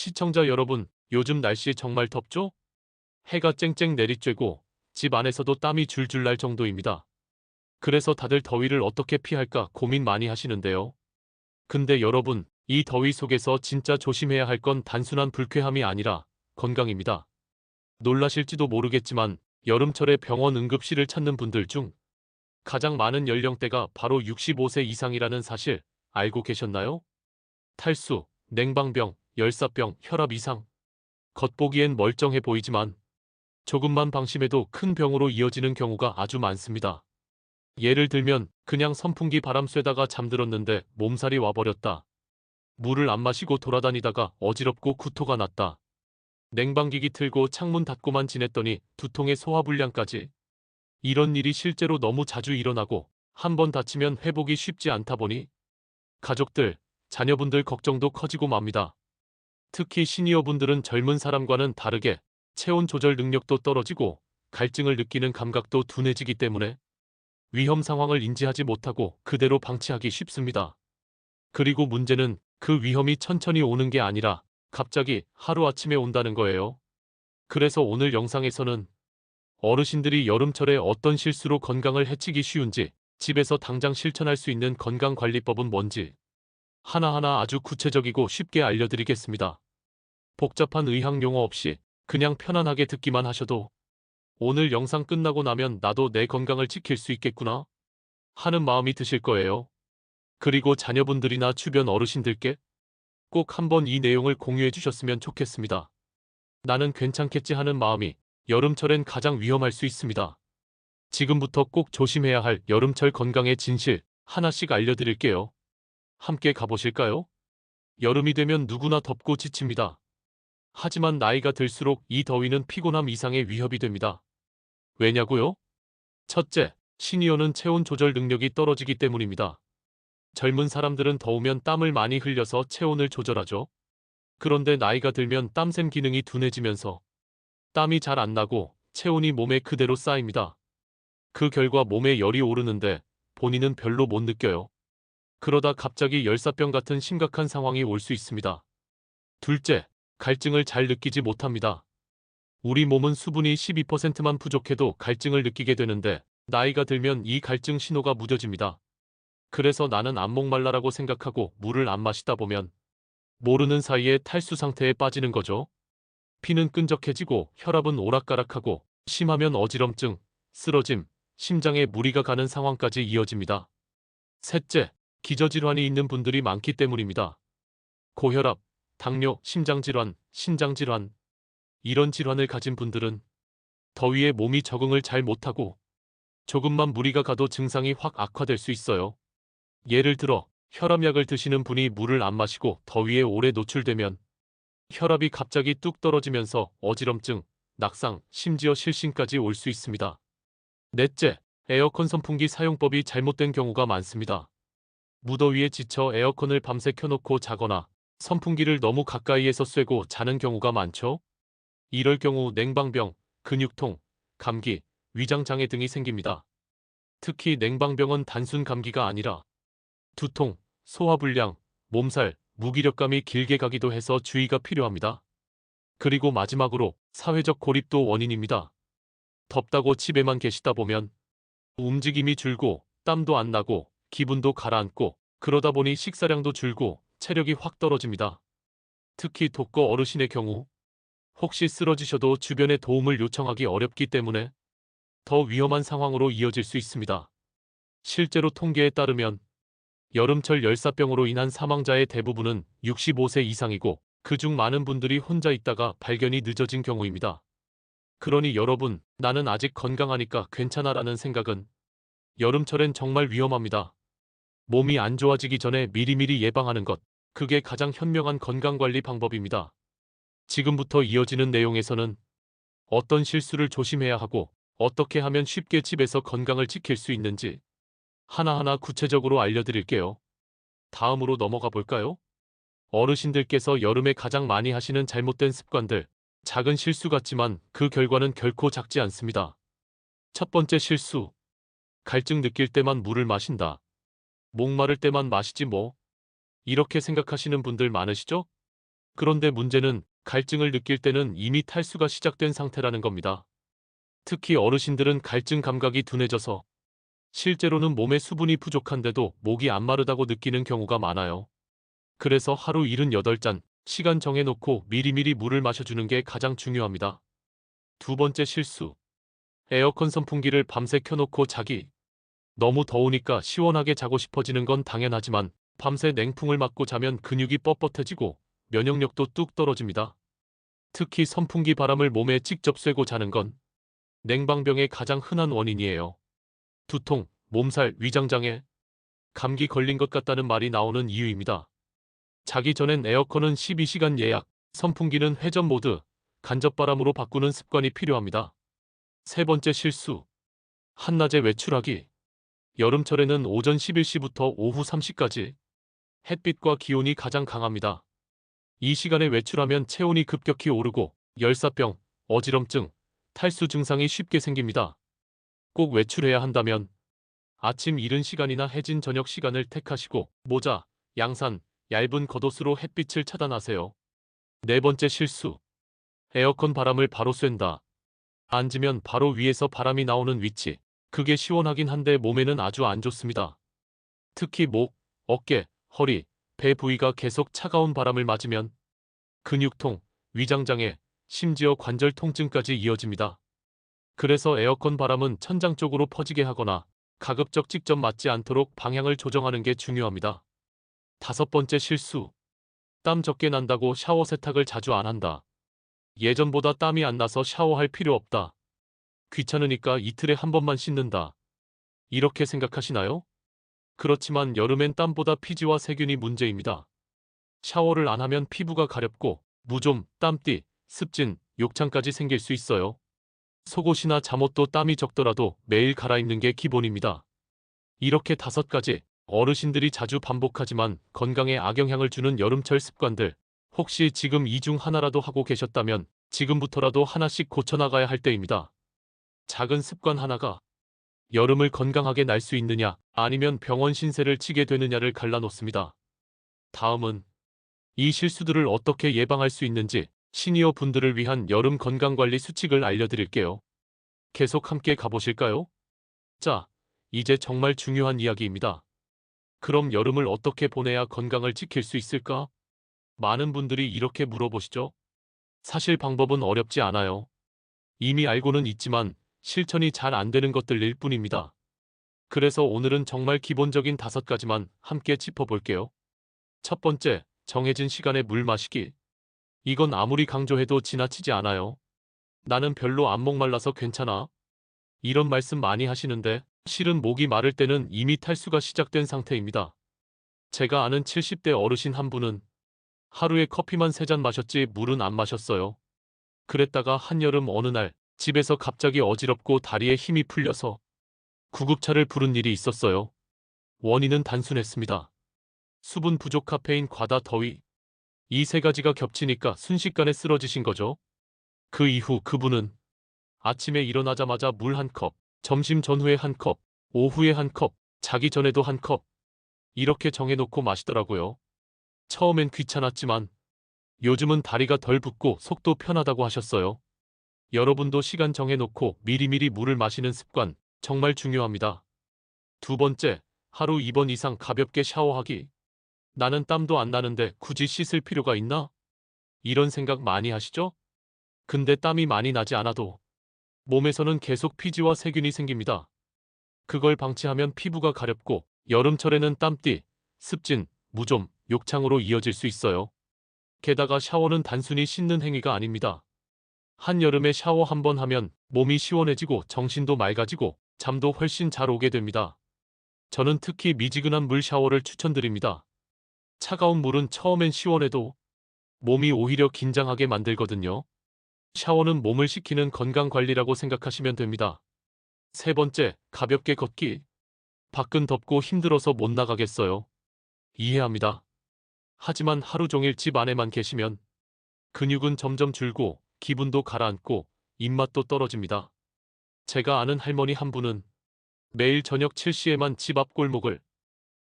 시청자 여러분, 요즘 날씨 정말 덥죠? 해가 쨍쨍 내리쬐고 집 안에서도 땀이 줄줄 날 정도입니다. 그래서 다들 더위를 어떻게 피할까 고민 많이 하시는데요. 근데 여러분, 이 더위 속에서 진짜 조심해야 할 건 단순한 불쾌함이 아니라 건강입니다. 놀라실지도 모르겠지만 여름철에 병원 응급실을 찾는 분들 중 가장 많은 연령대가 바로 65세 이상이라는 사실 알고 계셨나요? 탈수, 냉방병, 열사병, 혈압 이상. 겉보기엔 멀쩡해 보이지만 조금만 방심해도 큰 병으로 이어지는 경우가 아주 많습니다. 예를 들면 그냥 선풍기 바람 쐬다가 잠들었는데 몸살이 와버렸다. 물을 안 마시고 돌아다니다가 어지럽고 구토가 났다. 냉방기기 틀고 창문 닫고만 지냈더니 두통에 소화불량까지. 이런 일이 실제로 너무 자주 일어나고 한 번 다치면 회복이 쉽지 않다 보니 가족들, 자녀분들 걱정도 커지고 맙니다. 특히 시니어분들은 젊은 사람과는 다르게 체온 조절 능력도 떨어지고 갈증을 느끼는 감각도 둔해지기 때문에 위험 상황을 인지하지 못하고 그대로 방치하기 쉽습니다. 그리고 문제는 그 위험이 천천히 오는 게 아니라 갑자기 하루아침에 온다는 거예요. 그래서 오늘 영상에서는 어르신들이 여름철에 어떤 실수로 건강을 해치기 쉬운지, 집에서 당장 실천할 수 있는 건강관리법은 뭔지 하나하나 아주 구체적이고 쉽게 알려드리겠습니다. 복잡한 의학 용어 없이 그냥 편안하게 듣기만 하셔도 오늘 영상 끝나고 나면 나도 내 건강을 지킬 수 있겠구나 하는 마음이 드실 거예요. 그리고 자녀분들이나 주변 어르신들께 꼭 한번 이 내용을 공유해 주셨으면 좋겠습니다. 나는 괜찮겠지 하는 마음이 여름철엔 가장 위험할 수 있습니다. 지금부터 꼭 조심해야 할 여름철 건강의 진실 하나씩 알려드릴게요. 함께 가보실까요? 여름이 되면 누구나 덥고 지칩니다. 하지만 나이가 들수록 이 더위는 피곤함 이상의 위협이 됩니다. 왜냐고요? 첫째, 시니어는 체온 조절 능력이 떨어지기 때문입니다. 젊은 사람들은 더우면 땀을 많이 흘려서 체온을 조절하죠. 그런데 나이가 들면 땀샘 기능이 둔해지면서 땀이 잘 안 나고 체온이 몸에 그대로 쌓입니다. 그 결과 몸에 열이 오르는데 본인은 별로 못 느껴요. 그러다 갑자기 열사병 같은 심각한 상황이 올 수 있습니다. 둘째, 갈증을 잘 느끼지 못합니다. 우리 몸은 수분이 12%만 부족해도 갈증을 느끼게 되는데 나이가 들면 이 갈증 신호가 무뎌집니다. 그래서 나는 안 목말라라고 생각하고 물을 안 마시다 보면 모르는 사이에 탈수 상태에 빠지는 거죠. 피는 끈적해지고 혈압은 오락가락하고 심하면 어지럼증, 쓰러짐, 심장에 무리가 가는 상황까지 이어집니다. 셋째, 기저질환이 있는 분들이 많기 때문입니다. 고혈압, 당뇨, 심장질환, 신장질환, 이런 질환을 가진 분들은 더위에 몸이 적응을 잘 못하고 조금만 무리가 가도 증상이 확 악화될 수 있어요. 예를 들어 혈압약을 드시는 분이 물을 안 마시고 더위에 오래 노출되면 혈압이 갑자기 뚝 떨어지면서 어지럼증, 낙상, 심지어 실신까지 올 수 있습니다. 넷째, 에어컨 선풍기 사용법이 잘못된 경우가 많습니다. 무더위에 지쳐 에어컨을 밤새 켜놓고 자거나 선풍기를 너무 가까이에서 쐬고 자는 경우가 많죠. 이럴 경우 냉방병, 근육통, 감기, 위장장애 등이 생깁니다. 특히 냉방병은 단순 감기가 아니라 두통, 소화불량, 몸살, 무기력감이 길게 가기도 해서 주의가 필요합니다. 그리고 마지막으로 사회적 고립도 원인입니다. 덥다고 집에만 계시다 보면 움직임이 줄고 땀도 안 나고 기분도 가라앉고 그러다 보니 식사량도 줄고 체력이 확 떨어집니다. 특히 독거 어르신의 경우 혹시 쓰러지셔도 주변의 도움을 요청하기 어렵기 때문에 더 위험한 상황으로 이어질 수 있습니다. 실제로 통계에 따르면 여름철 열사병으로 인한 사망자의 대부분은 65세 이상이고 그중 많은 분들이 혼자 있다가 발견이 늦어진 경우입니다. 그러니 여러분, 나는 아직 건강하니까 괜찮아라는 생각은 여름철엔 정말 위험합니다. 몸이 안 좋아지기 전에 미리미리 예방하는 것, 그게 가장 현명한 건강관리 방법입니다. 지금부터 이어지는 내용에서는 어떤 실수를 조심해야 하고 어떻게 하면 쉽게 집에서 건강을 지킬 수 있는지 하나하나 구체적으로 알려드릴게요. 다음으로 넘어가 볼까요? 어르신들께서 여름에 가장 많이 하시는 잘못된 습관들, 작은 실수 같지만 그 결과는 결코 작지 않습니다. 첫 번째 실수, 갈증 느낄 때만 물을 마신다. 목마를 때만 마시지 뭐. 이렇게 생각하시는 분들 많으시죠? 그런데 문제는 갈증을 느낄 때는 이미 탈수가 시작된 상태라는 겁니다. 특히 어르신들은 갈증 감각이 둔해져서 실제로는 몸에 수분이 부족한데도 목이 안 마르다고 느끼는 경우가 많아요. 그래서 하루 78잔 시간 정해놓고 미리미리 물을 마셔주는 게 가장 중요합니다. 두 번째 실수. 에어컨 선풍기를 밤새 켜놓고 자기. 너무 더우니까 시원하게 자고 싶어지는 건 당연하지만 밤새 냉풍을 맞고 자면 근육이 뻣뻣해지고 면역력도 뚝 떨어집니다. 특히 선풍기 바람을 몸에 직접 쐬고 자는 건 냉방병의 가장 흔한 원인이에요. 두통, 몸살, 위장장애, 감기 걸린 것 같다는 말이 나오는 이유입니다. 자기 전엔 에어컨은 12시간 예약, 선풍기는 회전 모드, 간접바람으로 바꾸는 습관이 필요합니다. 세 번째 실수. 한낮에 외출하기. 여름철에는 오전 11시부터 오후 3시까지 햇빛과 기온이 가장 강합니다. 이 시간에 외출하면 체온이 급격히 오르고 열사병, 어지럼증, 탈수 증상이 쉽게 생깁니다. 꼭 외출해야 한다면 아침 이른 시간이나 해진 저녁 시간을 택하시고 모자, 양산, 얇은 겉옷으로 햇빛을 차단하세요. 네 번째 실수. 에어컨 바람을 바로 쐰다. 앉으면 바로 위에서 바람이 나오는 위치. 그게 시원하긴 한데 몸에는 아주 안 좋습니다. 특히 목, 어깨, 허리, 배 부위가 계속 차가운 바람을 맞으면 근육통, 위장장애, 심지어 관절 통증까지 이어집니다. 그래서 에어컨 바람은 천장 쪽으로 퍼지게 하거나 가급적 직접 맞지 않도록 방향을 조정하는 게 중요합니다. 다섯 번째 실수. 땀 적게 난다고 샤워 세탁을 자주 안 한다. 예전보다 땀이 안 나서 샤워할 필요 없다. 귀찮으니까 이틀에 한 번만 씻는다. 이렇게 생각하시나요? 그렇지만 여름엔 땀보다 피지와 세균이 문제입니다. 샤워를 안 하면 피부가 가렵고 무좀, 땀띠, 습진, 욕창까지 생길 수 있어요. 속옷이나 잠옷도 땀이 적더라도 매일 갈아입는 게 기본입니다. 이렇게 5가지 어르신들이 자주 반복하지만 건강에 악영향을 주는 여름철 습관들, 혹시 지금 이 중 하나라도 하고 계셨다면 지금부터라도 하나씩 고쳐나가야 할 때입니다. 작은 습관 하나가 여름을 건강하게 날 수 있느냐 아니면 병원 신세를 치게 되느냐를 갈라놓습니다. 다음은 이 실수들을 어떻게 예방할 수 있는지 시니어 분들을 위한 여름 건강관리 수칙을 알려드릴게요. 계속 함께 가보실까요? 자, 이제 정말 중요한 이야기입니다. 그럼 여름을 어떻게 보내야 건강을 지킬 수 있을까? 많은 분들이 이렇게 물어보시죠. 사실 방법은 어렵지 않아요. 이미 알고는 있지만 실천이 잘 안 되는 것들일 뿐입니다. 그래서 오늘은 정말 기본적인 5가지만 함께 짚어볼게요. 첫 번째, 정해진 시간에 물 마시기. 이건 아무리 강조해도 지나치지 않아요. 나는 별로 안 목말라서 괜찮아. 이런 말씀 많이 하시는데 실은 목이 마를 때는 이미 탈수가 시작된 상태입니다. 제가 아는 70대 어르신 한 분은 하루에 커피만 3잔 마셨지 물은 안 마셨어요. 그랬다가 한여름 어느 날 집에서 갑자기 어지럽고 다리에 힘이 풀려서 구급차를 부른 일이 있었어요. 원인은 단순했습니다. 수분 부족, 카페인, 과다, 더위. 이 3가지가 겹치니까 순식간에 쓰러지신 거죠. 그 이후 그분은 아침에 일어나자마자 물 1컵, 점심 전후에 1컵, 오후에 1컵, 자기 전에도 1컵. 이렇게 정해놓고 마시더라고요. 처음엔 귀찮았지만 요즘은 다리가 덜 붓고 속도 편하다고 하셨어요. 여러분도 시간 정해놓고 미리미리 물을 마시는 습관 정말 중요합니다. 두 번째, 하루 2번 이상 가볍게 샤워하기. 나는 땀도 안 나는데 굳이 씻을 필요가 있나? 이런 생각 많이 하시죠? 근데 땀이 많이 나지 않아도 몸에서는 계속 피지와 세균이 생깁니다. 그걸 방치하면 피부가 가렵고 여름철에는 땀띠, 습진, 무좀, 욕창으로 이어질 수 있어요. 게다가 샤워는 단순히 씻는 행위가 아닙니다. 한여름에 샤워 1번 하면 몸이 시원해지고 정신도 맑아지고 잠도 훨씬 잘 오게 됩니다. 저는 특히 미지근한 물 샤워를 추천드립니다. 차가운 물은 처음엔 시원해도 몸이 오히려 긴장하게 만들거든요. 샤워는 몸을 식히는 건강관리라고 생각하시면 됩니다. 세 번째, 가볍게 걷기. 밖은 덥고 힘들어서 못 나가겠어요. 이해합니다. 하지만 하루 종일 집 안에만 계시면 근육은 점점 줄고 기분도 가라앉고 입맛도 떨어집니다. 제가 아는 할머니 한 분은 매일 저녁 7시에만 집 앞 골목을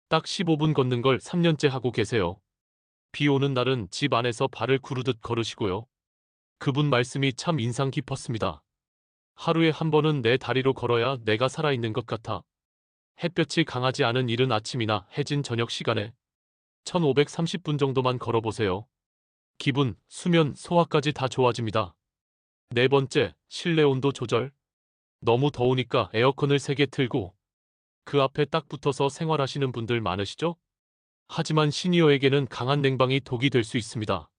딱 15분 걷는 걸 3년째 하고 계세요. 비 오는 날은 집 안에서 발을 구르듯 걸으시고요. 그분 말씀이 참 인상 깊었습니다. 하루에 한 번은 내 다리로 걸어야 내가 살아있는 것 같아. 햇볕이 강하지 않은 이른 아침이나 해진 저녁 시간에 1530분 정도만 걸어보세요. 기분, 수면, 소화까지 다 좋아집니다. 네 번째, 실내 온도 조절. 너무 더우니까 에어컨을 세게 틀고 그 앞에 딱 붙어서 생활하시는 분들 많으시죠? 하지만 시니어에게는 강한 냉방이 독이 될 수 있습니다.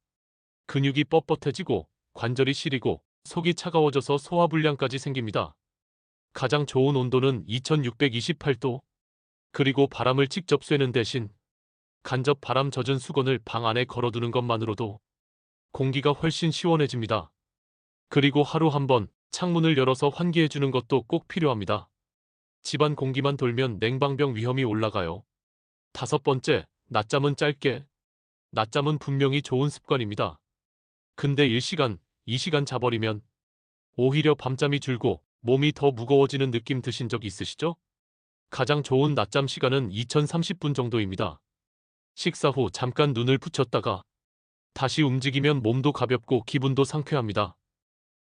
근육이 뻣뻣해지고 관절이 시리고 속이 차가워져서 소화불량까지 생깁니다. 가장 좋은 온도는 2628도. 그리고 바람을 직접 쐬는 대신 간접 바람 젖은 수건을 방 안에 걸어두는 것만으로도 공기가 훨씬 시원해집니다. 그리고 하루 한 번 창문을 열어서 환기해주는 것도 꼭 필요합니다. 집안 공기만 돌면 냉방병 위험이 올라가요. 다섯 번째, 낮잠은 짧게. 낮잠은 분명히 좋은 습관입니다. 근데 1시간, 2시간 자버리면 오히려 밤잠이 줄고 몸이 더 무거워지는 느낌 드신 적 있으시죠? 가장 좋은 낮잠 시간은 2030분 정도입니다. 식사 후 잠깐 눈을 붙였다가 다시 움직이면 몸도 가볍고 기분도 상쾌합니다.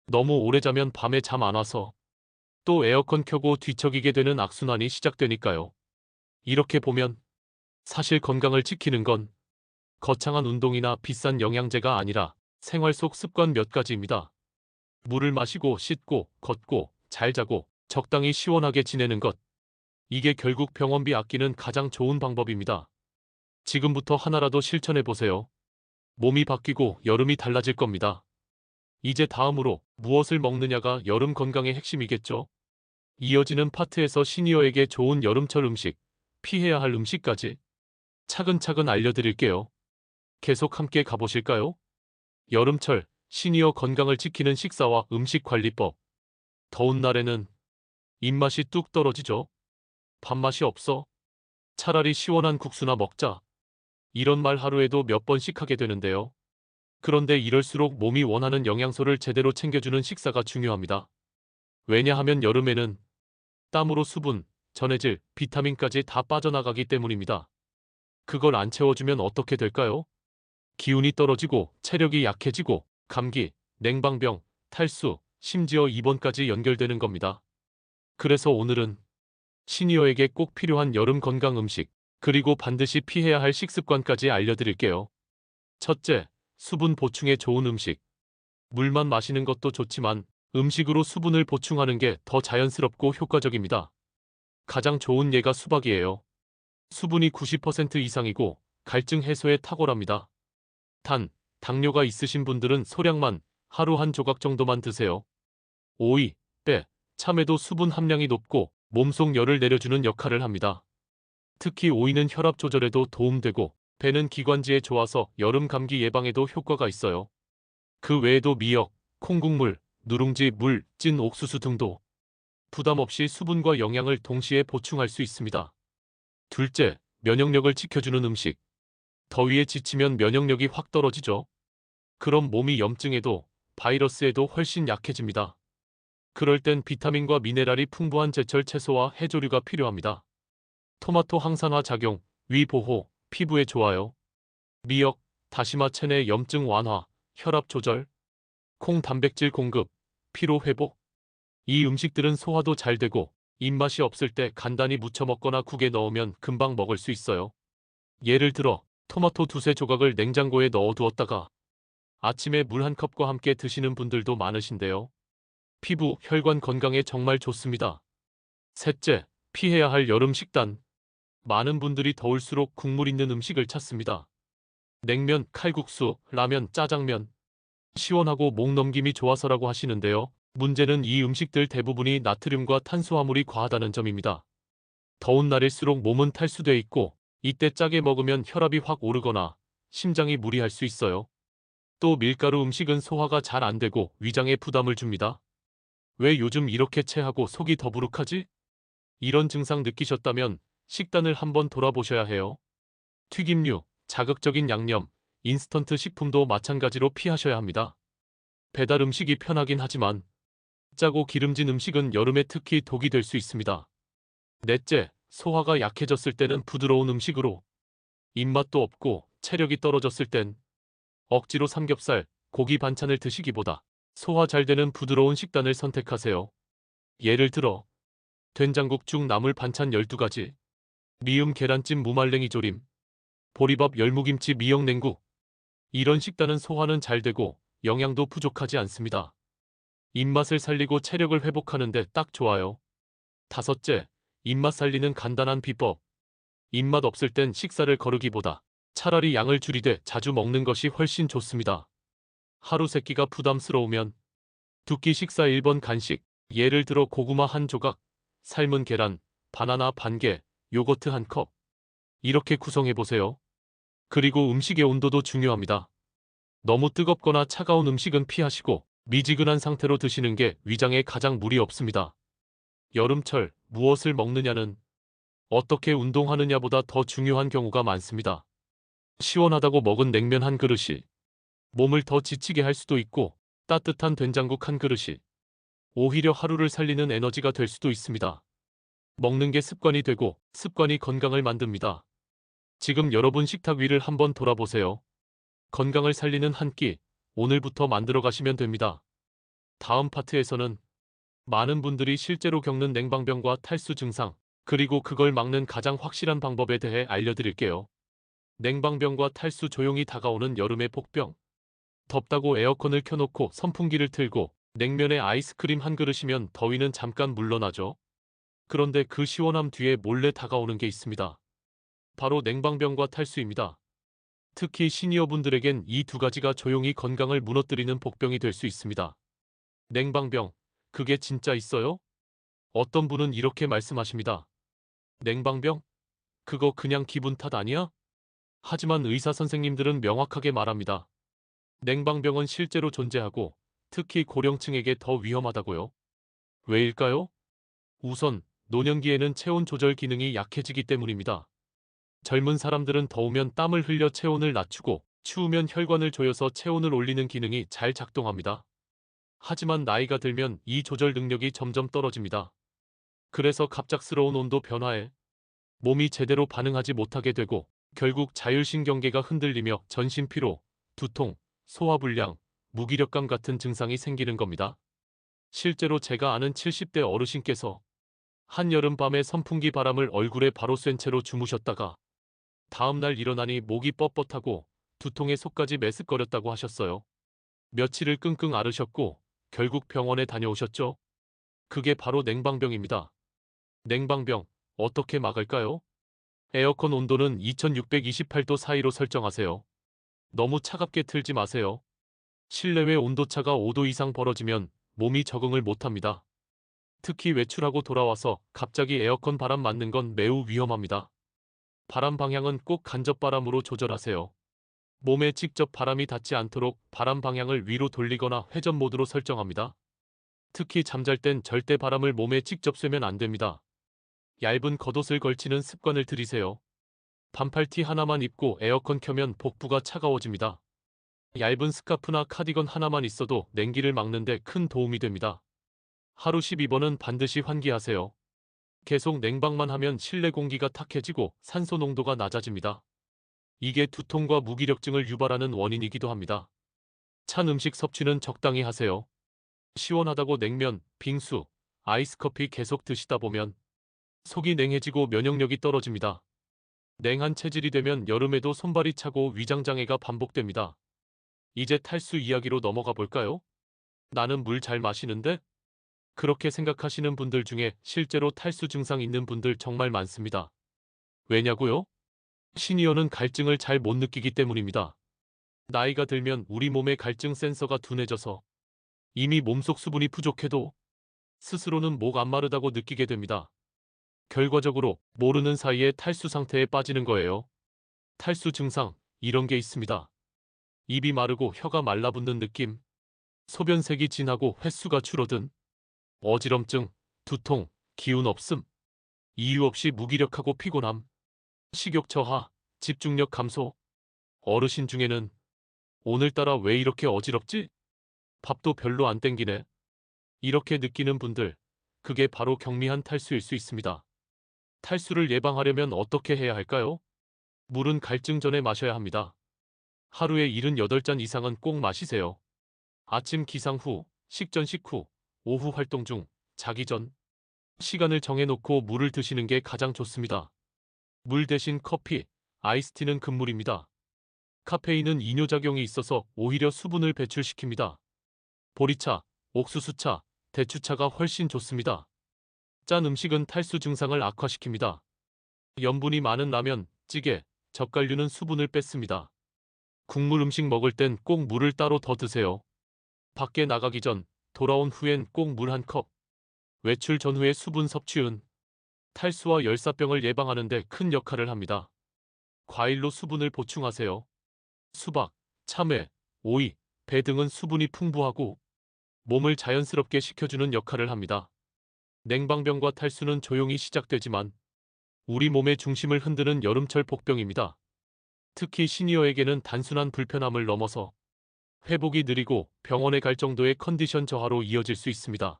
너무 오래 자면 밤에 잠 안 와서 또 에어컨 켜고 뒤척이게 되는 악순환이 시작되니까요. 이렇게 보면 사실 건강을 지키는 건 거창한 운동이나 비싼 영양제가 아니라 생활 속 습관 몇 가지입니다. 물을 마시고 씻고 걷고 잘 자고 적당히 시원하게 지내는 것. 이게 결국 병원비 아끼는 가장 좋은 방법입니다. 지금부터 하나라도 실천해 보세요. 몸이 바뀌고 여름이 달라질 겁니다. 이제 다음으로 무엇을 먹느냐가 여름 건강의 핵심이겠죠. 이어지는 파트에서 시니어에게 좋은 여름철 음식, 피해야 할 음식까지 차근차근 알려드릴게요. 계속 함께 가보실까요? 여름철, 시니어 건강을 지키는 식사와 음식 관리법. 더운 날에는 입맛이 뚝 떨어지죠. 밥맛이 없어. 차라리 시원한 국수나 먹자. 이런 말 하루에도 몇 번씩 하게 되는데요. 그런데 이럴수록 몸이 원하는 영양소를 제대로 챙겨주는 식사가 중요합니다. 왜냐하면 여름에는 땀으로 수분, 전해질, 비타민까지 다 빠져나가기 때문입니다. 그걸 안 채워주면 어떻게 될까요? 기운이 떨어지고 체력이 약해지고 감기, 냉방병, 탈수, 심지어 입원까지 연결되는 겁니다. 그래서 오늘은 시니어에게 꼭 필요한 여름 건강 음식, 그리고 반드시 피해야 할 식습관까지 알려드릴게요. 첫째, 수분 보충에 좋은 음식. 물만 마시는 것도 좋지만 음식으로 수분을 보충하는 게 더 자연스럽고 효과적입니다. 가장 좋은 예가 수박이에요. 수분이 90% 이상이고 갈증 해소에 탁월합니다. 단, 당뇨가 있으신 분들은 소량만 하루 한 조각 정도만 드세요. 오이, 빼, 참외도 수분 함량이 높고 몸속 열을 내려주는 역할을 합니다. 특히 오이는 혈압 조절에도 도움되고 배는 기관지에 좋아서 여름 감기 예방에도 효과가 있어요. 그 외에도 미역, 콩국물, 누룽지, 물, 찐 옥수수 등도 부담 없이 수분과 영양을 동시에 보충할 수 있습니다. 둘째, 면역력을 지켜주는 음식. 더위에 지치면 면역력이 확 떨어지죠. 그럼 몸이 염증에도 바이러스에도 훨씬 약해집니다. 그럴 땐 비타민과 미네랄이 풍부한 제철 채소와 해조류가 필요합니다. 토마토 항산화 작용, 위 보호, 피부에 좋아요. 미역, 다시마 체내 염증 완화, 혈압 조절, 콩 단백질 공급, 피로 회복. 이 음식들은 소화도 잘 되고 입맛이 없을 때 간단히 무쳐 먹거나 국에 넣으면 금방 먹을 수 있어요. 예를 들어 토마토 두세 조각을 냉장고에 넣어 두었다가 아침에 물 한 컵과 함께 드시는 분들도 많으신데요. 피부, 혈관 건강에 정말 좋습니다. 셋째, 피해야 할 여름 식단. 많은 분들이 더울수록 국물 있는 음식을 찾습니다. 냉면, 칼국수, 라면, 짜장면. 시원하고 목 넘김이 좋아서라고 하시는데요. 문제는 이 음식들 대부분이 나트륨과 탄수화물이 과하다는 점입니다. 더운 날일수록 몸은 탈수돼 있고 이때 짜게 먹으면 혈압이 확 오르거나 심장이 무리할 수 있어요. 또 밀가루 음식은 소화가 잘 안 되고 위장에 부담을 줍니다. 왜 요즘 이렇게 체하고 속이 더부룩하지? 이런 증상 느끼셨다면 식단을 한번 돌아보셔야 해요. 튀김류, 자극적인 양념, 인스턴트 식품도 마찬가지로 피하셔야 합니다. 배달 음식이 편하긴 하지만 짜고 기름진 음식은 여름에 특히 독이 될 수 있습니다. 넷째, 소화가 약해졌을 때는 부드러운 음식으로. 입맛도 없고 체력이 떨어졌을 땐 억지로 삼겹살, 고기 반찬을 드시기보다 소화 잘 되는 부드러운 식단을 선택하세요. 예를 들어 된장국죽 나물 반찬 12가지, 미음 계란찜 무말랭이 조림, 보리밥 열무김치 미역냉국. 이런 식단은 소화는 잘 되고 영양도 부족하지 않습니다. 입맛을 살리고 체력을 회복하는 데 딱 좋아요. 다섯째, 입맛 살리는 간단한 비법. 입맛 없을 땐 식사를 거르기보다 차라리 양을 줄이되 자주 먹는 것이 훨씬 좋습니다. 하루 세 끼가 부담스러우면 두 끼 식사 1번 간식, 예를 들어 고구마 한 조각, 삶은 계란, 바나나 반 개, 요거트 한 컵. 이렇게 구성해보세요. 그리고 음식의 온도도 중요합니다. 너무 뜨겁거나 차가운 음식은 피하시고 미지근한 상태로 드시는 게 위장에 가장 무리 없습니다. 여름철 무엇을 먹느냐는 어떻게 운동하느냐보다 더 중요한 경우가 많습니다. 시원하다고 먹은 냉면 한 그릇이 몸을 더 지치게 할 수도 있고 따뜻한 된장국 한 그릇이 오히려 하루를 살리는 에너지가 될 수도 있습니다. 먹는 게 습관이 되고 습관이 건강을 만듭니다. 지금 여러분 식탁 위를 한번 돌아보세요. 건강을 살리는 한 끼, 오늘부터 만들어 가시면 됩니다. 다음 파트에서는 많은 분들이 실제로 겪는 냉방병과 탈수 증상, 그리고 그걸 막는 가장 확실한 방법에 대해 알려드릴게요. 냉방병과 탈수 조용히 다가오는 여름의 복병. 덥다고 에어컨을 켜놓고 선풍기를 틀고 냉면에 아이스크림 한 그릇이면 더위는 잠깐 물러나죠. 그런데 그 시원함 뒤에 몰래 다가오는 게 있습니다. 바로 냉방병과 탈수입니다. 특히 시니어분들에겐 이 두 가지가 조용히 건강을 무너뜨리는 복병이 될 수 있습니다. 냉방병, 그게 진짜 있어요? 어떤 분은 이렇게 말씀하십니다. 냉방병? 그거 그냥 기분 탓 아니야? 하지만 의사 선생님들은 명확하게 말합니다. 냉방병은 실제로 존재하고 특히 고령층에게 더 위험하다고요. 왜일까요? 우선 노년기에는 체온 조절 기능이 약해지기 때문입니다. 젊은 사람들은 더우면 땀을 흘려 체온을 낮추고 추우면 혈관을 조여서 체온을 올리는 기능이 잘 작동합니다. 하지만 나이가 들면 이 조절 능력이 점점 떨어집니다. 그래서 갑작스러운 온도 변화에 몸이 제대로 반응하지 못하게 되고 결국 자율신경계가 흔들리며 전신 피로, 두통, 소화불량, 무기력감 같은 증상이 생기는 겁니다. 실제로 제가 아는 70대 어르신께서 한여름밤에 선풍기 바람을 얼굴에 바로 쐰 채로 주무셨다가 다음날 일어나니 목이 뻣뻣하고 두통에 속까지 메스꺼렸다고 하셨어요. 며칠을 끙끙 앓으셨고 결국 병원에 다녀오셨죠. 그게 바로 냉방병입니다. 냉방병, 어떻게 막을까요? 에어컨 온도는 2628도 사이로 설정하세요. 너무 차갑게 틀지 마세요. 실내외 온도차가 5도 이상 벌어지면 몸이 적응을 못합니다. 특히 외출하고 돌아와서 갑자기 에어컨 바람 맞는 건 매우 위험합니다. 바람 방향은 꼭 간접바람으로 조절하세요. 몸에 직접 바람이 닿지 않도록 바람 방향을 위로 돌리거나 회전 모드로 설정합니다. 특히 잠잘 땐 절대 바람을 몸에 직접 쐬면 안 됩니다. 얇은 겉옷을 걸치는 습관을 들이세요. 반팔티 하나만 입고 에어컨 켜면 복부가 차가워집니다. 얇은 스카프나 카디건 하나만 있어도 냉기를 막는데 큰 도움이 됩니다. 하루 12번은 반드시 환기하세요. 계속 냉방만 하면 실내 공기가 탁해지고 산소 농도가 낮아집니다. 이게 두통과 무기력증을 유발하는 원인이기도 합니다. 찬 음식 섭취는 적당히 하세요. 시원하다고 냉면, 빙수, 아이스커피 계속 드시다 보면 속이 냉해지고 면역력이 떨어집니다. 냉한 체질이 되면 여름에도 손발이 차고 위장장애가 반복됩니다. 이제 탈수 이야기로 넘어가 볼까요? 나는 물 잘 마시는데? 그렇게 생각하시는 분들 중에 실제로 탈수 증상 있는 분들 정말 많습니다. 왜냐고요? 시니어는 갈증을 잘 못 느끼기 때문입니다. 나이가 들면 우리 몸의 갈증 센서가 둔해져서 이미 몸속 수분이 부족해도 스스로는 목 안 마르다고 느끼게 됩니다. 결과적으로 모르는 사이에 탈수 상태에 빠지는 거예요. 탈수 증상, 이런 게 있습니다. 입이 마르고 혀가 말라붙는 느낌, 소변색이 진하고 횟수가 줄어든, 어지럼증, 두통, 기운 없음, 이유 없이 무기력하고 피곤함, 식욕 저하, 집중력 감소. 어르신 중에는 오늘따라 왜 이렇게 어지럽지? 밥도 별로 안 땡기네. 이렇게 느끼는 분들, 그게 바로 경미한 탈수일 수 있습니다. 탈수를 예방하려면 어떻게 해야 할까요? 물은 갈증 전에 마셔야 합니다. 하루에 78잔 이상은 꼭 마시세요. 아침 기상 후, 식전 식후, 오후 활동 중, 자기 전 시간을 정해놓고 물을 드시는 게 가장 좋습니다. 물 대신 커피, 아이스티는 금물입니다. 카페인은 이뇨작용이 있어서 오히려 수분을 배출시킵니다. 보리차, 옥수수차, 대추차가 훨씬 좋습니다. 짠 음식은 탈수 증상을 악화시킵니다. 염분이 많은 라면, 찌개, 젓갈류는 수분을 뺐습니다. 국물 음식 먹을 땐 꼭 물을 따로 더 드세요. 밖에 나가기 전, 돌아온 후엔 꼭 물 한 컵. 외출 전후의 수분 섭취은 탈수와 열사병을 예방하는 데 큰 역할을 합니다. 과일로 수분을 보충하세요. 수박, 참외, 오이, 배 등은 수분이 풍부하고 몸을 자연스럽게 식혀주는 역할을 합니다. 냉방병과 탈수는 조용히 시작되지만 우리 몸의 중심을 흔드는 여름철 복병입니다. 특히 시니어에게는 단순한 불편함을 넘어서 회복이 느리고 병원에 갈 정도의 컨디션 저하로 이어질 수 있습니다.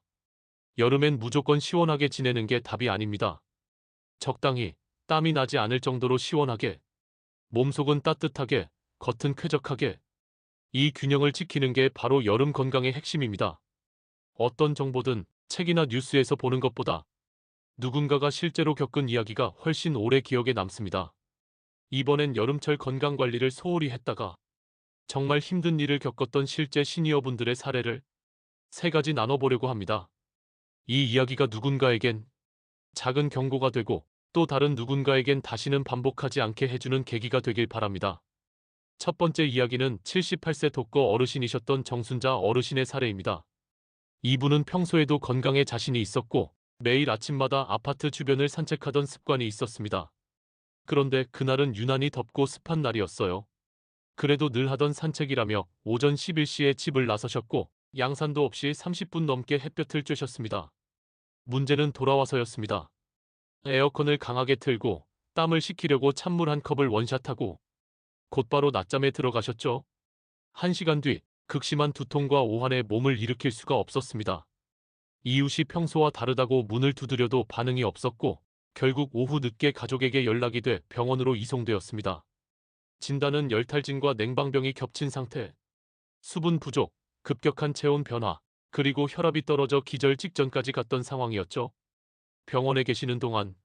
여름엔 무조건 시원하게 지내는 게 답이 아닙니다. 적당히 땀이 나지 않을 정도로 시원하게, 몸속은 따뜻하게, 겉은 쾌적하게, 이 균형을 지키는 게 바로 여름 건강의 핵심입니다. 어떤 정보든 책이나 뉴스에서 보는 것보다 누군가가 실제로 겪은 이야기가 훨씬 오래 기억에 남습니다. 이번엔 여름철 건강관리를 소홀히 했다가 정말 힘든 일을 겪었던 실제 시니어분들의 사례를 3가지 나눠보려고 합니다. 이 이야기가 누군가에겐 작은 경고가 되고 또 다른 누군가에겐 다시는 반복하지 않게 해주는 계기가 되길 바랍니다. 첫 번째 이야기는 78세 독거 어르신이셨던 정순자 어르신의 사례입니다. 이분은 평소에도 건강에 자신이 있었고 매일 아침마다 아파트 주변을 산책하던 습관이 있었습니다. 그런데 그날은 유난히 덥고 습한 날이었어요. 그래도 늘 하던 산책이라며 오전 11시에 집을 나서셨고 양산도 없이 30분 넘게 햇볕을 쬐셨습니다. 문제는 돌아와서였습니다. 에어컨을 강하게 틀고 땀을 식히려고 찬물 한 컵을 원샷하고 곧바로 낮잠에 들어가셨죠. 1시간 뒤 극심한 두통과 오한에 몸을 일으킬 수가 없었습니다. 이웃이 평소와 다르다고 문을 두드려도 반응이 없었고 결국 오후 늦게 가족에게 연락이 돼 병원으로 이송되었습니다. 진단은 열탈진과 냉방병이 겹친 상태, 수분 부족, 급격한 체온 변화, 그리고 혈압이 떨어져 기절 직전까지 갔던 상황이었죠. 병원에 계시는 동안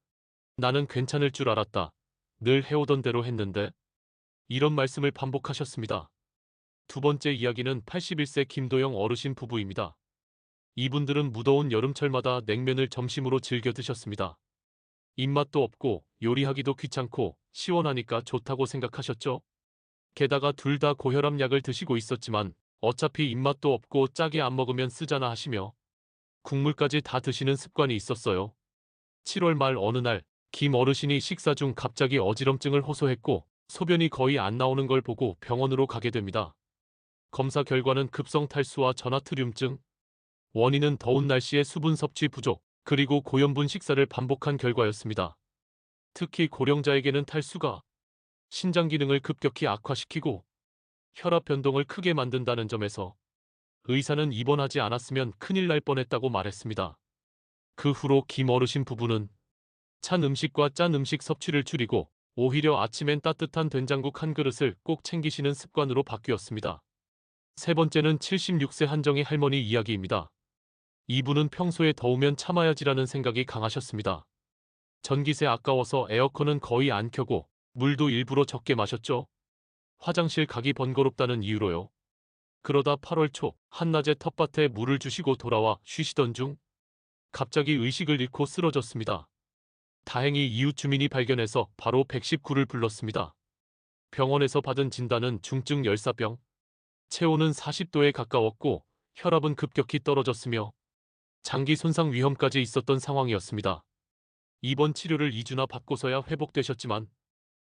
나는 괜찮을 줄 알았다. 늘 해오던 대로 했는데 이런 말씀을 반복하셨습니다. 두 번째 이야기는 81세 김도영 어르신 부부입니다. 이분들은 무더운 여름철마다 냉면을 점심으로 즐겨 드셨습니다. 입맛도 없고 요리하기도 귀찮고 시원하니까 좋다고 생각하셨죠? 게다가 둘 다 고혈압 약을 드시고 있었지만 어차피 입맛도 없고 짜게 안 먹으면 쓰잖아 하시며 국물까지 다 드시는 습관이 있었어요. 7월 말 어느 날 김 어르신이 식사 중 갑자기 어지럼증을 호소했고 소변이 거의 안 나오는 걸 보고 병원으로 가게 됩니다. 검사 결과는 급성 탈수와 전하트륨증, 원인은 더운 날씨의 수분 섭취 부족, 그리고 고염분 식사를 반복한 결과였습니다. 특히 고령자에게는 탈수가 신장 기능을 급격히 악화시키고 혈압 변동을 크게 만든다는 점에서 의사는 입원하지 않았으면 큰일 날 뻔했다고 말했습니다. 그 후로 김 어르신 부부는 찬 음식과 짠 음식 섭취를 줄이고 오히려 아침엔 따뜻한 된장국 한 그릇을 꼭 챙기시는 습관으로 바뀌었습니다. 세 번째는 76세 한정희 할머니 이야기입니다. 이분은 평소에 더우면 참아야지라는 생각이 강하셨습니다. 전기세 아까워서 에어컨은 거의 안 켜고 물도 일부러 적게 마셨죠. 화장실 가기 번거롭다는 이유로요. 그러다 8월 초 한낮에 텃밭에 물을 주시고 돌아와 쉬시던 중 갑자기 의식을 잃고 쓰러졌습니다. 다행히 이웃 주민이 발견해서 바로 119를 불렀습니다. 병원에서 받은 진단은 중증 열사병, 체온은 40도에 가까웠고 혈압은 급격히 떨어졌으며 장기 손상 위험까지 있었던 상황이었습니다. 입원 치료를 2주나 받고서야 회복되셨지만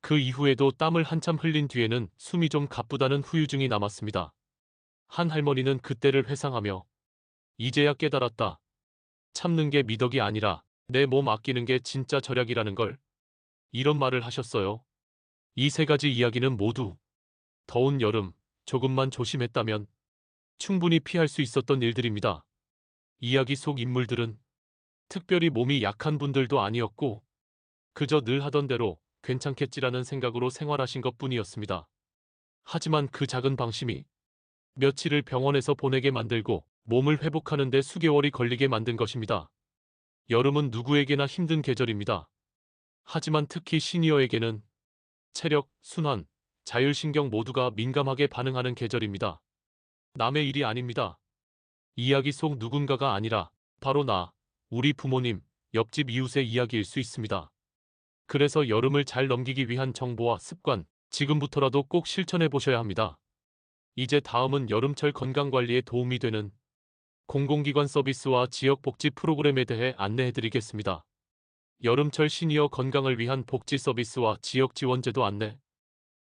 그 이후에도 땀을 한참 흘린 뒤에는 숨이 좀 가쁘다는 후유증이 남았습니다. 한 할머니는 그때를 회상하며 이제야 깨달았다. 참는 게 미덕이 아니라 내 몸 아끼는 게 진짜 절약이라는 걸. 이런 말을 하셨어요. 이 3가지 이야기는 모두 더운 여름 조금만 조심했다면 충분히 피할 수 있었던 일들입니다. 이야기 속 인물들은 특별히 몸이 약한 분들도 아니었고 그저 늘 하던 대로 괜찮겠지라는 생각으로 생활하신 것뿐이었습니다. 하지만 그 작은 방심이 며칠을 병원에서 보내게 만들고 몸을 회복하는 데 수개월이 걸리게 만든 것입니다. 여름은 누구에게나 힘든 계절입니다. 하지만 특히 시니어에게는 체력, 순환, 자율신경 모두가 민감하게 반응하는 계절입니다. 남의 일이 아닙니다. 이야기 속 누군가가 아니라 바로 나, 우리 부모님, 옆집 이웃의 이야기일 수 있습니다. 그래서 여름을 잘 넘기기 위한 정보와 습관, 지금부터라도 꼭 실천해 보셔야 합니다. 이제 다음은 여름철 건강관리에 도움이 되는 공공기관 서비스와 지역복지 프로그램에 대해 안내해 드리겠습니다. 여름철 시니어 건강을 위한 복지 서비스와 지역 지원제도 안내.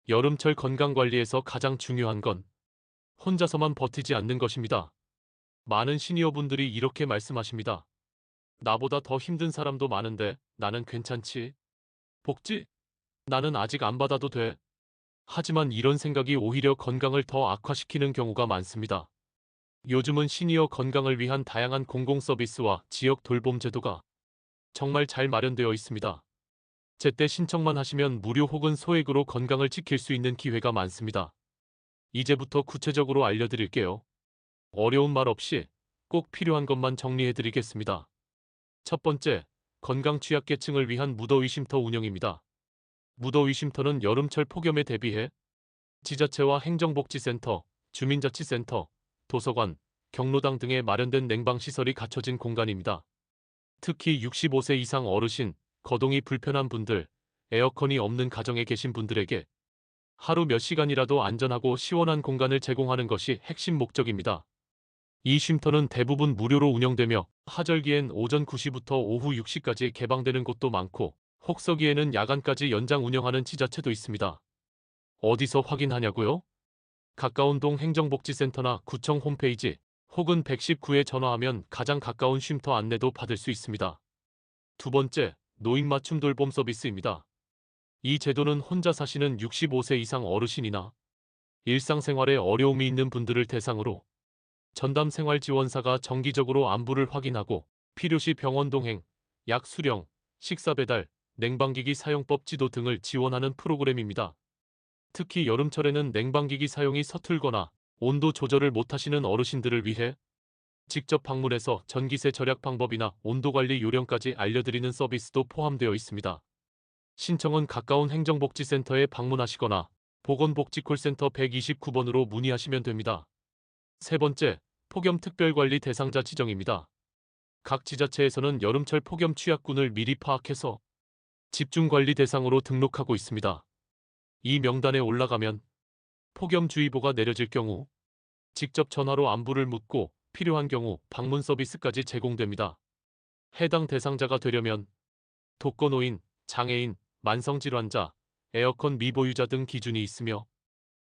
여름철 건강관리에서 가장 중요한 건 혼자서만 버티지 않는 것입니다. 많은 시니어분들이 이렇게 말씀하십니다. 나보다 더 힘든 사람도 많은데 나는 괜찮지? 복지? 나는 아직 안 받아도 돼. 하지만 이런 생각이 오히려 건강을 더 악화시키는 경우가 많습니다. 요즘은 시니어 건강을 위한 다양한 공공 서비스와 지역 돌봄 제도가 정말 잘 마련되어 있습니다. 제때 신청만 하시면 무료 혹은 소액으로 건강을 지킬 수 있는 기회가 많습니다. 이제부터 구체적으로 알려드릴게요. 어려운 말 없이 꼭 필요한 것만 정리해드리겠습니다. 첫 번째, 건강 취약계층을 위한 무더위 쉼터 운영입니다. 무더위 쉼터는 여름철 폭염에 대비해 지자체와 행정복지센터, 주민자치센터, 도서관, 경로당 등에 마련된 냉방시설이 갖춰진 공간입니다. 특히 65세 이상 어르신, 거동이 불편한 분들, 에어컨이 없는 가정에 계신 분들에게 하루 몇 시간이라도 안전하고 시원한 공간을 제공하는 것이 핵심 목적입니다. 이 쉼터는 대부분 무료로 운영되며 하절기엔 오전 9시부터 오후 6시까지 개방되는 곳도 많고 혹서기에는 야간까지 연장 운영하는 지자체도 있습니다. 어디서 확인하냐고요? 가까운 동 행정복지센터나 구청 홈페이지 혹은 119에 전화하면 가장 가까운 쉼터 안내도 받을 수 있습니다. 두 번째, 노인 맞춤 돌봄 서비스입니다. 이 제도는 혼자 사시는 65세 이상 어르신이나 일상생활에 어려움이 있는 분들을 대상으로 전담 생활지원사가 정기적으로 안부를 확인하고 필요시 병원 동행, 약 수령, 식사 배달, 냉방기기 사용법 지도 등을 지원하는 프로그램입니다. 특히 여름철에는 냉방기기 사용이 서툴거나 온도 조절을 못하시는 어르신들을 위해 직접 방문해서 전기세 절약 방법이나 온도관리 요령까지 알려드리는 서비스도 포함되어 있습니다. 신청은 가까운 행정복지센터에 방문하시거나 보건복지콜센터 129번으로 문의하시면 됩니다. 세 번째, 폭염 특별관리 대상자 지정입니다. 각 지자체에서는 여름철 폭염 취약군을 미리 파악해서 집중관리 대상으로 등록하고 있습니다. 이 명단에 올라가면 폭염주의보가 내려질 경우 직접 전화로 안부를 묻고 필요한 경우 방문 서비스까지 제공됩니다. 해당 대상자가 되려면 독거노인, 장애인, 만성질환자, 에어컨 미보유자 등 기준이 있으며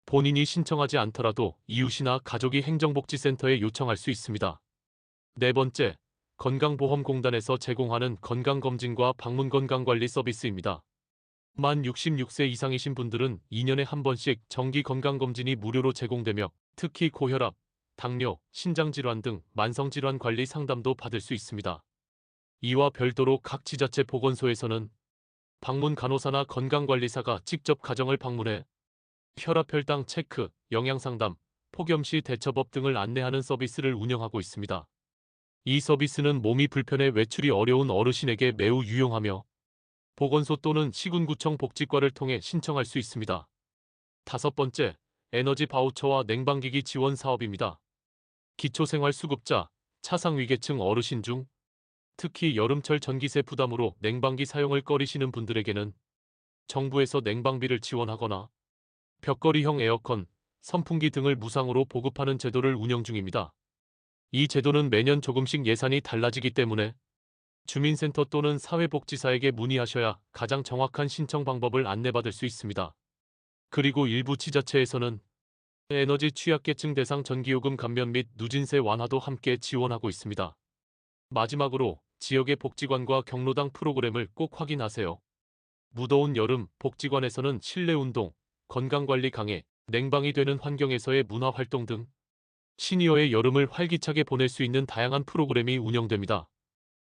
본인이 신청하지 않더라도 이웃이나 가족이 행정복지센터에 요청할 수 있습니다. 네 번째, 건강보험공단에서 제공하는 건강검진과 방문 건강관리 서비스입니다. 만 66세 이상이신 분들은 2년에 한 번씩 정기 건강검진이 무료로 제공되며 특히 고혈압, 당뇨, 신장질환 등 만성질환 관리 상담도 받을 수 있습니다. 이와 별도로 각 지자체 보건소에서는 방문 간호사나 건강관리사가 직접 가정을 방문해 혈압 혈당 체크, 영양상담, 폭염시 대처법 등을 안내하는 서비스를 운영하고 있습니다. 이 서비스는 몸이 불편해 외출이 어려운 어르신에게 매우 유용하며 보건소 또는 시군구청 복지과를 통해 신청할 수 있습니다. 다섯 번째, 에너지 바우처와 냉방기기 지원 사업입니다. 기초생활수급자, 차상위계층 어르신 중 특히 여름철 전기세 부담으로 냉방기 사용을 꺼리시는 분들에게는 정부에서 냉방비를 지원하거나 벽걸이형 에어컨, 선풍기 등을 무상으로 보급하는 제도를 운영 중입니다. 이 제도는 매년 조금씩 예산이 달라지기 때문에 주민센터 또는 사회복지사에게 문의하셔야 가장 정확한 신청 방법을 안내받을 수 있습니다. 그리고 일부 지자체에서는 에너지 취약계층 대상 전기요금 감면 및 누진세 완화도 함께 지원하고 있습니다. 마지막으로 지역의 복지관과 경로당 프로그램을 꼭 확인하세요. 무더운 여름 복지관에서는 실내 운동, 건강관리 강해, 냉방이 되는 환경에서의 문화활동 등 시니어의 여름을 활기차게 보낼 수 있는 다양한 프로그램이 운영됩니다.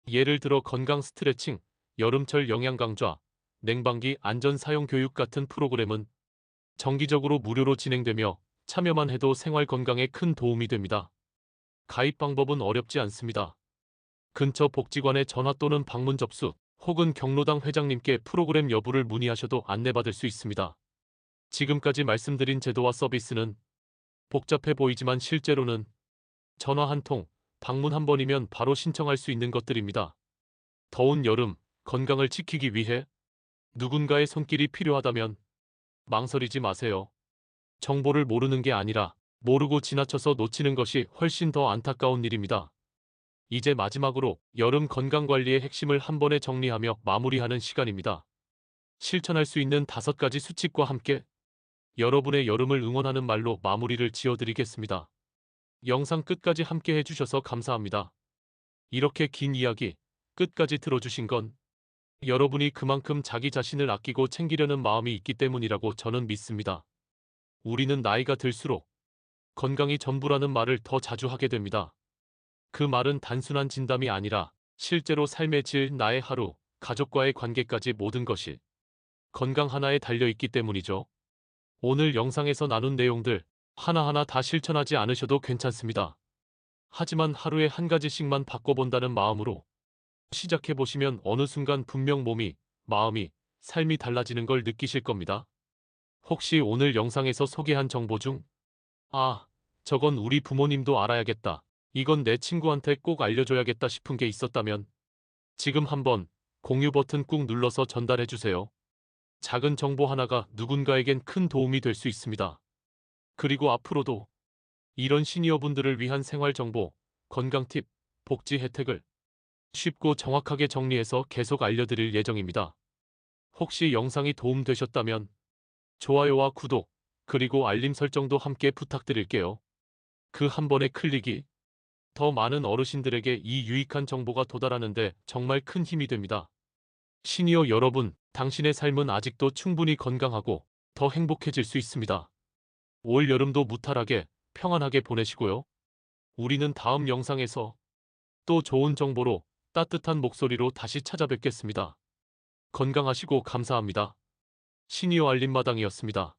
예를 들어 건강 스트레칭, 여름철 영양 강좌, 냉방기 안전 사용 교육 같은 프로그램은 정기적으로 무료로 진행되며 참여만 해도 생활 건강에 큰 도움이 됩니다. 가입 방법은 어렵지 않습니다. 근처 복지관에 전화 또는 방문 접수, 혹은 경로당 회장님께 프로그램 여부를 문의하셔도 안내받을 수 있습니다. 지금까지 말씀드린 제도와 서비스는 복잡해 보이지만 실제로는 전화 한 통, 방문 한 번이면 바로 신청할 수 있는 것들입니다. 더운 여름, 건강을 지키기 위해 누군가의 손길이 필요하다면 망설이지 마세요. 정보를 모르는 게 아니라 모르고 지나쳐서 놓치는 것이 훨씬 더 안타까운 일입니다. 이제 마지막으로 여름 건강관리의 핵심을 한 번에 정리하며 마무리하는 시간입니다. 실천할 수 있는 5가지 수칙과 함께 여러분의 여름을 응원하는 말로 마무리를 지어드리겠습니다. 영상 끝까지 함께 해주셔서 감사합니다. 이렇게 긴 이야기 끝까지 들어주신 건 여러분이 그만큼 자기 자신을 아끼고 챙기려는 마음이 있기 때문이라고 저는 믿습니다. 우리는 나이가 들수록 건강이 전부라는 말을 더 자주 하게 됩니다. 그 말은 단순한 진담이 아니라 실제로 삶의 질, 나의 하루, 가족과의 관계까지 모든 것이 건강 하나에 달려있기 때문이죠. 오늘 영상에서 나눈 내용들 하나하나 다 실천하지 않으셔도 괜찮습니다. 하지만 하루에 한 가지씩만 바꿔본다는 마음으로 시작해보시면 어느 순간 분명 몸이, 마음이, 삶이 달라지는 걸 느끼실 겁니다. 혹시 오늘 영상에서 소개한 정보 중 저건 우리 부모님도 알아야겠다, 이건 내 친구한테 꼭 알려줘야겠다 싶은 게 있었다면 지금 한번 공유 버튼 꾹 눌러서 전달해주세요. 작은 정보 하나가 누군가에겐 큰 도움이 될 수 있습니다. 그리고 앞으로도 이런 시니어분들을 위한 생활 정보, 건강 팁, 복지 혜택을 쉽고 정확하게 정리해서 계속 알려드릴 예정입니다. 혹시 영상이 도움되셨다면 좋아요와 구독, 그리고 알림 설정도 함께 부탁드릴게요. 그 한 번의 클릭이 더 많은 어르신들에게 이 유익한 정보가 도달하는데 정말 큰 힘이 됩니다. 시니어 여러분, 당신의 삶은 아직도 충분히 건강하고 더 행복해질 수 있습니다. 올 여름도 무탈하게, 평안하게 보내시고요. 우리는 다음 영상에서 또 좋은 정보로 따뜻한 목소리로 다시 찾아뵙겠습니다. 건강하시고 감사합니다. 시니어 알림마당이었습니다.